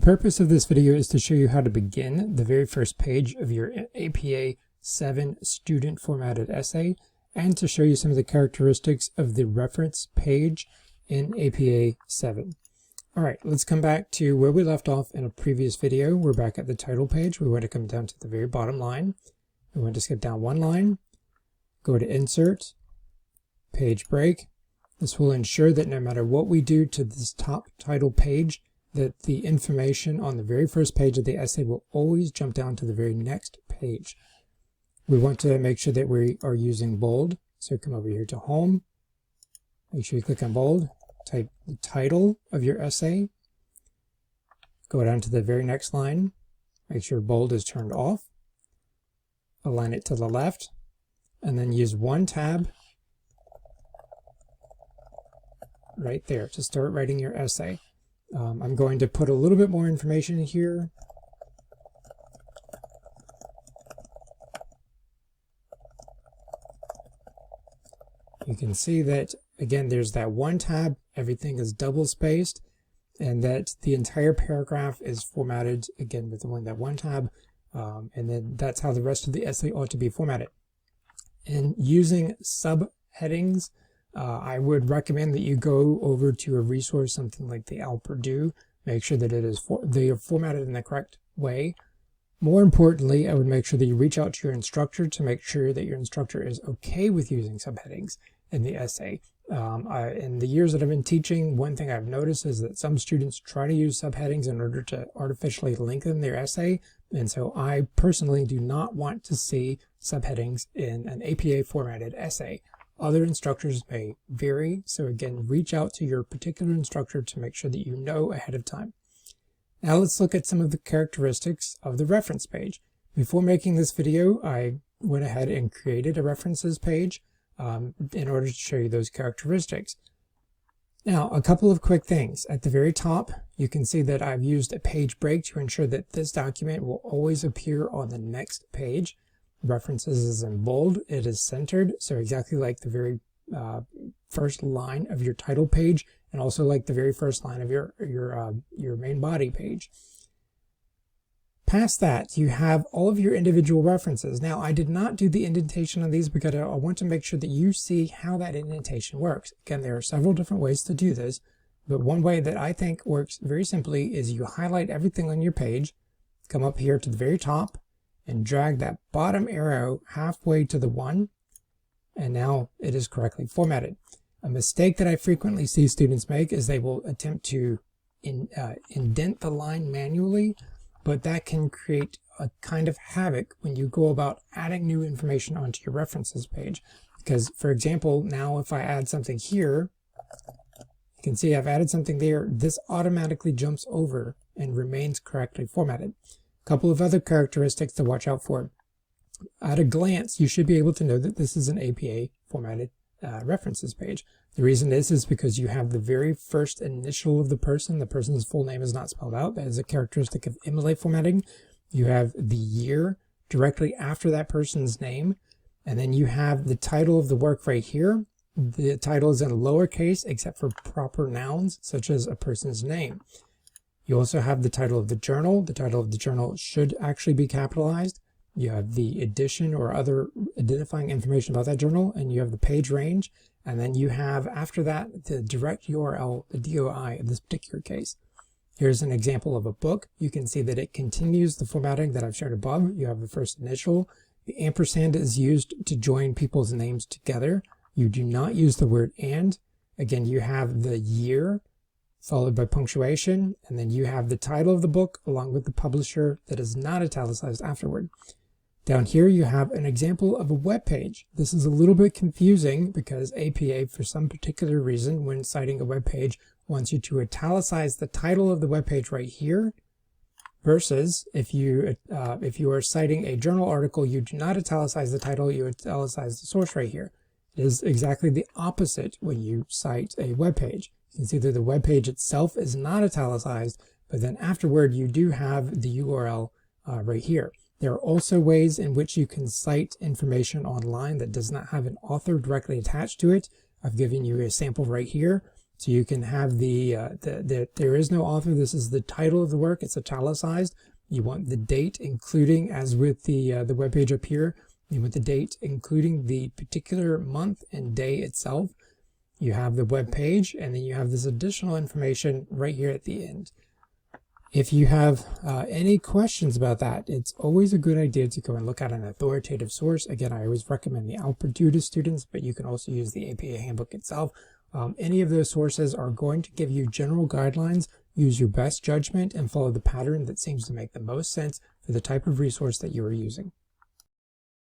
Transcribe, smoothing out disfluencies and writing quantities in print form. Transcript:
purpose of this video is to show you how to begin the very first page of your APA 7 student formatted essay and to show you some of the characteristics of the reference page in APA 7. Alright, let's come back to where we left off in a previous video. We're back at the title page. We want to come down to the very bottom line. We want to skip down one line, go to Insert, Page Break. This will ensure that no matter what we do to this top title page, that the information on the very first page of the essay will always jump down to the very next page. We want to make sure that we are using bold. So come over here to Home. Make sure you click on bold. Type the title of your essay. Go down to the very next line. Make sure bold is turned off. Align it to the left. And then use one tab right there to start writing your essay. I'm going to put a little bit more information here. You can see that, again, there's that one tab, everything is double spaced, and that the entire paragraph is formatted, again, with only that one tab, and then that's how the rest of the essay ought to be formatted. And using subheadings, I would recommend that you go over to a resource, something like the Purdue, make sure that they are formatted in the correct way. More importantly, I would make sure that you reach out to your instructor to make sure that your instructor is okay with using subheadings in the essay. In the years that I've been teaching, one thing I've noticed is that some students try to use subheadings in order to artificially lengthen their essay, and so I personally do not want to see subheadings in an APA formatted essay. Other instructors may vary, so again, reach out to your particular instructor to make sure that you know ahead of time. Now let's look at some of the characteristics of the reference page. Before making this video, I went ahead and created a references page in order to show you those characteristics. Now, a couple of quick things. At the very top, you can see that I've used a page break to ensure that this document will always appear on the next page. References is in bold, it is centered, so exactly like the very first line of your title page, and also like the very first line of your main body page. Past that, you have all of your individual references. Now, I did not do the indentation on these because I want to make sure that you see how that indentation works. Again, there are several different ways to do this, but one way that I think works very simply is you highlight everything on your page, come up here to the very top, and drag that bottom arrow halfway to the 1, and now it is correctly formatted. A mistake that I frequently see students make is they will attempt to indent the line manually, but that can create a kind of havoc when you go about adding new information onto your references page. Because, for example, now if I add something here, you can see I've added something there, this automatically jumps over and remains correctly formatted. A couple of other characteristics to watch out for. At a glance, you should be able to know that this is an APA formatted references page. The reason is because you have the very first initial of the person's full name is not spelled out. That is a characteristic of MLA formatting. You have the year directly after that person's name, and then you have the title of the work right here. The title is in lowercase except for proper nouns, such as a person's name. You also have the title of the journal. The title of the journal should actually be capitalized. You have the edition or other identifying information about that journal, and you have the page range, and then you have, after that, the direct URL, the DOI in this particular case. Here's an example of a book. You can see that it continues the formatting that I've shown above. You have the first initial. The ampersand is used to join people's names together. You do not use the word and. Again, you have the year, followed by punctuation, and then you have the title of the book along with the publisher that is not italicized afterward. Down here you have an example of a web page. This is a little bit confusing because APA, for some particular reason, when citing a web page, wants you to italicize the title of the web page right here, versus if you are citing a journal article, you do not italicize the title, you italicize the source right here. It is exactly the opposite when you cite a web page. You can see that the web page itself is not italicized, but then afterward you do have the URL right here. There are also ways in which you can cite information online that does not have an author directly attached to it. I've given you a sample right here. So you can have there is no author. This is the title of the work. It's italicized. You want the date, including, as with the web page up here, you want the date, including the particular month and day itself. You have the web page, and then you have this additional information right here at the end. If you have any questions about that, it's always a good idea to go and look at an authoritative source. Again, I always recommend the Alperdue to students, but you can also use the APA handbook itself. Any of those sources are going to give you general guidelines. Use your best judgment and follow the pattern that seems to make the most sense for the type of resource that you are using.